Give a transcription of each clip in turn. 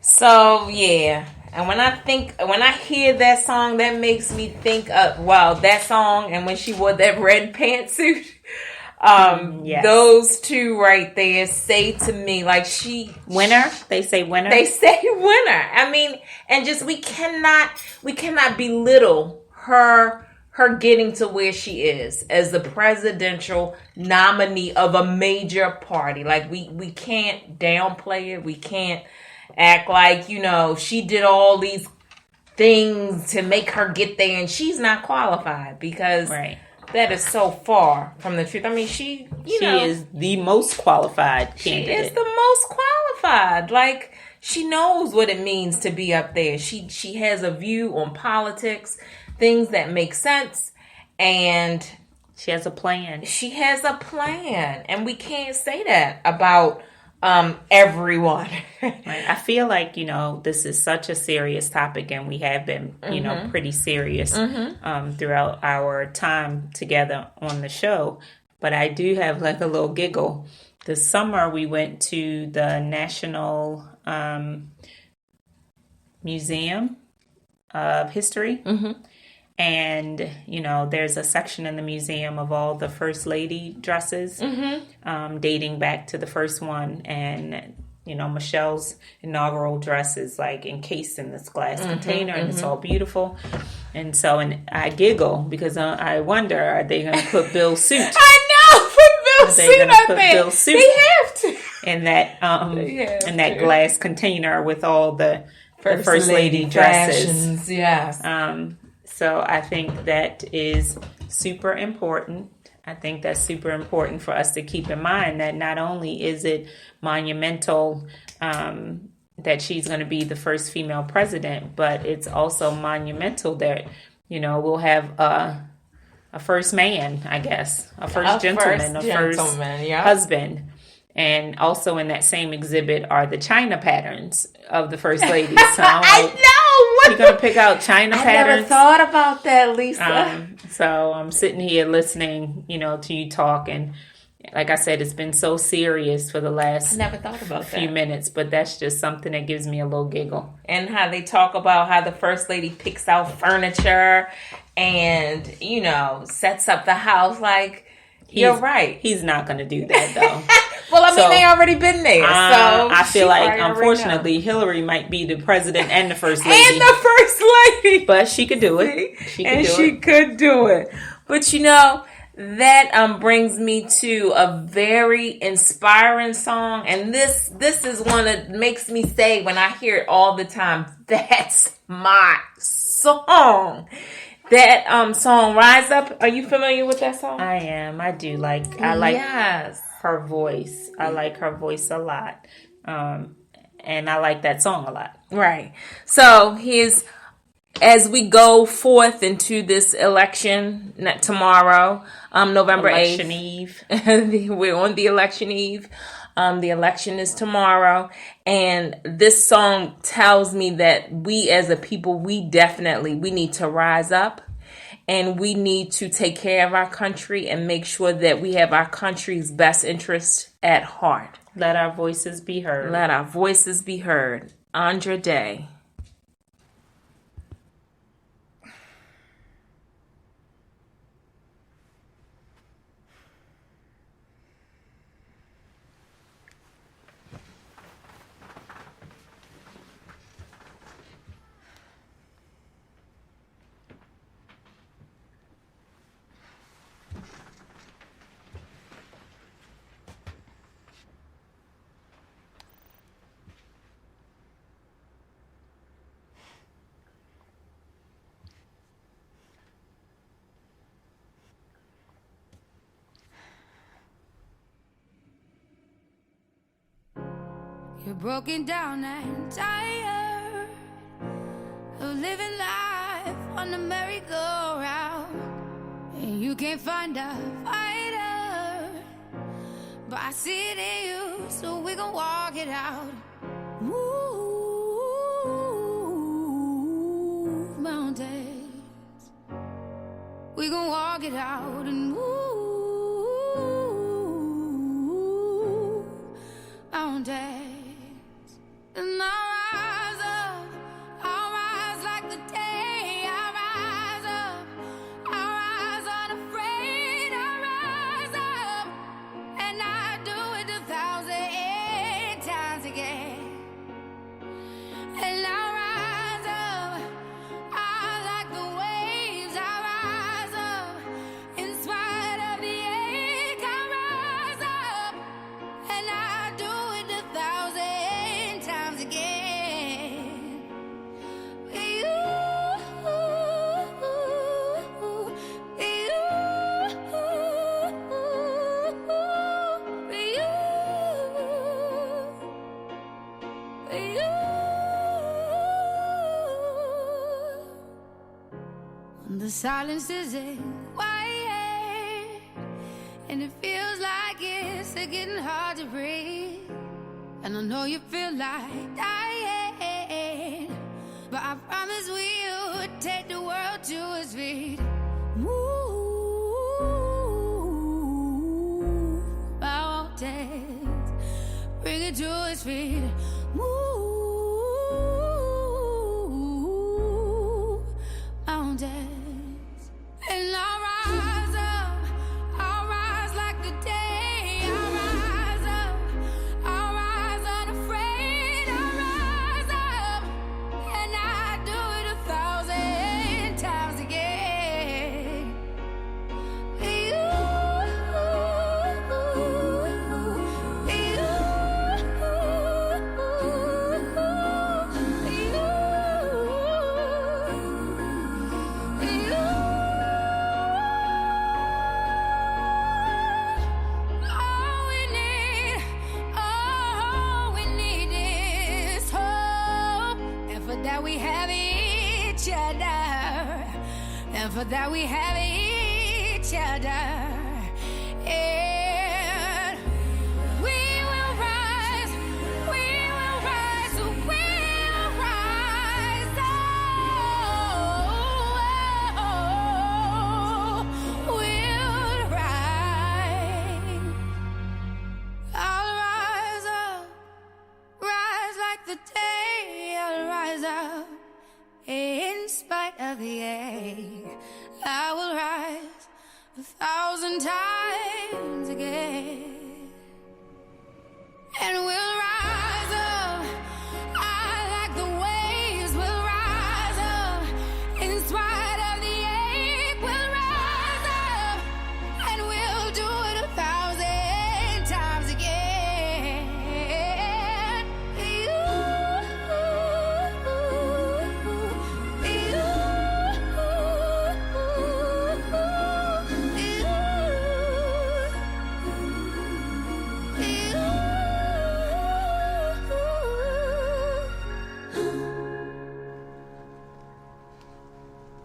So yeah, and when I hear that song, that makes me think of that song, and when she wore that red pantsuit. Yes. Those two right there say to me like winner. They say winner. They say winner. I mean, and just we cannot belittle her getting to where she is as the presidential nominee of a major party. Like we can't downplay it. We can't act like, she did all these things to make her get there and she's not qualified, because that is so far from the truth. I mean, she is the most qualified candidate. She is the most qualified. Like, she knows what it means to be up there. She has a view on politics, things that make sense, and she has a plan. She has a plan, and we can't say that about everyone. Right. I feel like, this is such a serious topic, and we have been, pretty serious throughout our time together on the show. But I do have like a little giggle. This summer we went to the National Museum of History. And, there's a section in the museum of all the First Lady dresses, dating back to the first one. And, Michelle's inaugural dress is like encased in this glass container, and it's all beautiful. And so, I giggle because I wonder, are they going to put Bill's suit? I know, put Bill's suit up there. Bill's suit they have to. In that glass container with all the First Lady dresses. Fashions, yes. So I think that is super important. I think that's super important for us to keep in mind, that not only is it monumental that she's going to be the first female president, but it's also monumental that, we'll have a first man, I guess, a first gentleman, first husband. And also in that same exhibit are the China patterns of the First Lady. So I know. You're going to pick out China patterns? I never thought about that, Lisa. So I'm sitting here listening, to you talk. And like I said, it's been so serious for the last few minutes. But that's just something that gives me a little giggle. And how they talk about how the First Lady picks out furniture and, sets up the house. Like, you're right. He's not going to do that, though. Well, I mean, they already been there. So I feel like, unfortunately, Hillary might be the president and the First Lady. And the First Lady. But she could do it. She could do it. But, that brings me to a very inspiring song. And this is one that makes me say, when I hear it all the time, that's my song. That song, Rise Up. Are you familiar with that song? I am. I do. I like her voice. I like her voice a lot. And I like that song a lot. Right. So as we go forth into this election tomorrow, November 8th. Election Eve. We're on the election eve. The election is tomorrow. And this song tells me that we as a people, we need to rise up. And we need to take care of our country and make sure that we have our country's best interest at heart. Let our voices be heard. Let our voices be heard. Andra Day. You're broken down and tired of living life on the merry-go-round, and you can't find a fighter, but I see it in you, so we gon' walk it out. Move mountains, we gon' walk it out and move mountains. And I silence isn't quiet, and it feels like it's getting hard to breathe. And I know you feel like dying, but I promise we'll take the world to its feet. Move mountains, bring it to its feet. Move mountains, and I'll rise up. I'll rise like the day. I'll rise up. I'll rise unafraid. I'll rise up, and I do it 1,000 times again. All we need is hope, and for that we have each other, and for that we have each other. And we will rise, we will rise, we'll rise. Oh, we'll rise. I'll rise up, rise like the day. I'll rise up in spite of the ache. I will rise 1,000 times again, and we'll rise up. I like the waves. We'll rise up in spite of the ache. We'll rise up, and we'll do it 1,000 times again.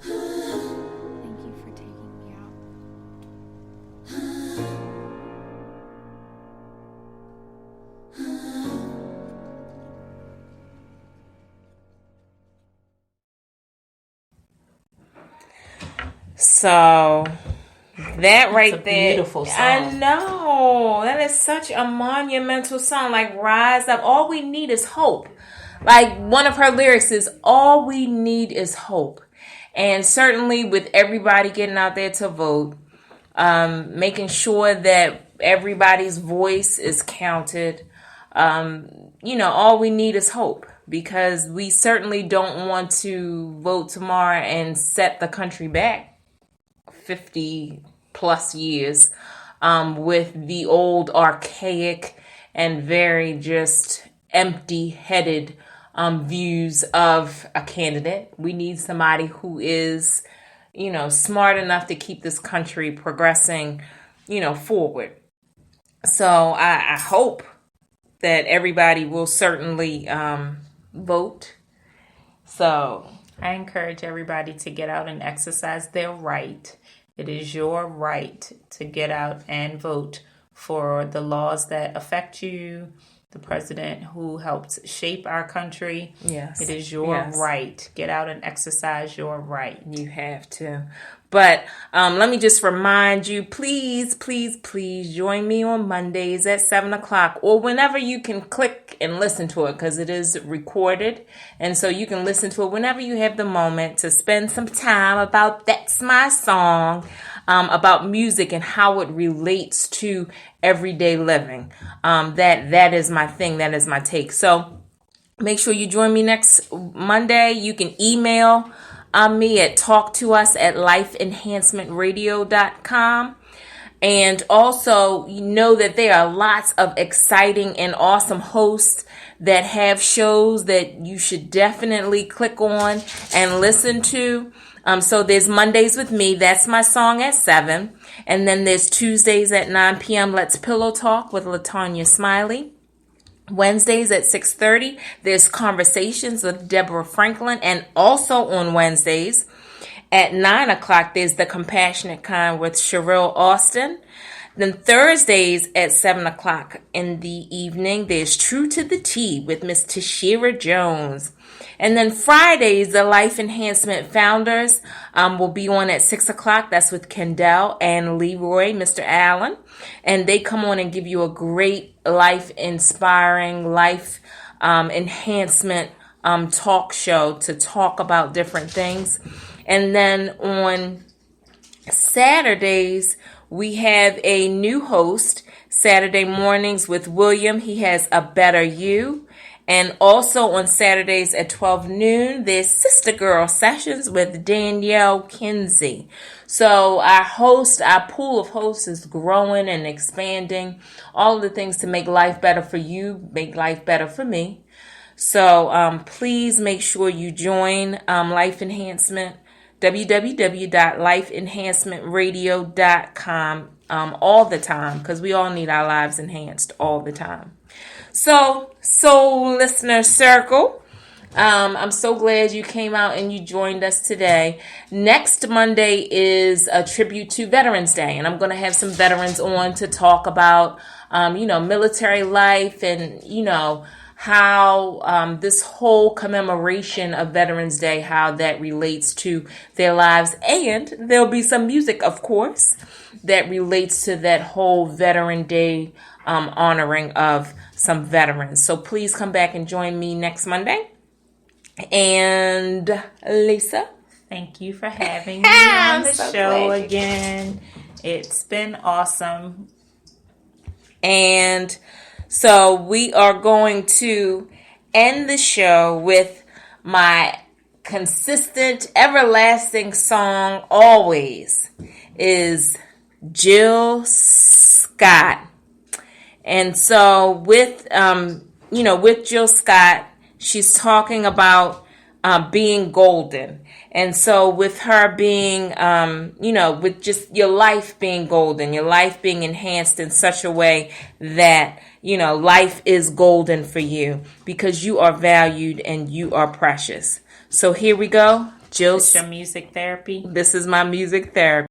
Thank you for taking me out. So that right a there, beautiful song. I know that is such a monumental song. Like, rise up. All we need is hope. Like, one of her lyrics is, all we need is hope. And certainly with everybody getting out there to vote, making sure that everybody's voice is counted. All we need is hope, because we certainly don't want to vote tomorrow and set the country back 50 plus years with the old archaic and very just empty-headed views of a candidate. We need somebody who is, smart enough to keep this country progressing, forward. So I hope that everybody will certainly vote. So I encourage everybody to get out and exercise their right. It is your right to get out and vote for the laws that affect you, the president who helped shape our country. Yes. It is your right. Get out and exercise your right. You have to. But let me just remind you, please, please, please join me on Mondays at 7 o'clock or whenever you can click and listen to it, because it is recorded. And so you can listen to it whenever you have the moment to spend some time about That's My Song, about music and how it relates to everyday living. That is my thing. That is my take. So make sure you join me next Monday. You can email me at talktous@lifeenhancementradio.com. And also, you know that there are lots of exciting and awesome hosts that have shows that you should definitely click on and listen to. So there's Mondays with me. That's My Song at 7. And then there's Tuesdays at 9 p.m. Let's Pillow Talk with LaTanya Smiley. Wednesdays at 6:30, there's Conversations with Deborah Franklin, and also on Wednesdays At 9 o'clock, there's The Compassionate Kind with Sherrill Austin. Then Thursdays at 7 o'clock in the evening, there's True to the T with Miss Tashira Jones. And then Fridays, the Life Enhancement Founders will be on at 6 o'clock. That's with Kendall and Leroy, Mr. Allen. And they come on and give you a great life-inspiring, life enhancement talk show to talk about different things. And then on Saturdays, we have a new host, Saturday mornings with William. He has A Better You. And also on Saturdays at 12 noon, there's Sister Girl Sessions with Danielle Kinsey. So our pool of hosts is growing and expanding. All of the things to make life better for you, make life better for me. So please make sure you join Life Enhancement, www.lifeenhancementradio.com all the time, because we all need our lives enhanced all the time. So listener circle, I'm so glad you came out and you joined us today. Next Monday is a tribute to Veterans Day, and I'm going to have some veterans on to talk about, military life and, how this whole commemoration of Veterans Day, how that relates to their lives. And there'll be some music, of course, that relates to that whole Veteran Day honoring of some veterans. So please come back and join me next Monday. And Lisa, thank you for having me on the show again. It's been awesome. And so we are going to end the show with my consistent, everlasting song always is Jill Scott. And so with Jill Scott, she's talking about being golden. And so with her being, with just your life being golden, your life being enhanced in such a way that, life is golden for you because you are valued and you are precious. So here we go. Jill. This your music therapy? This is my music therapy.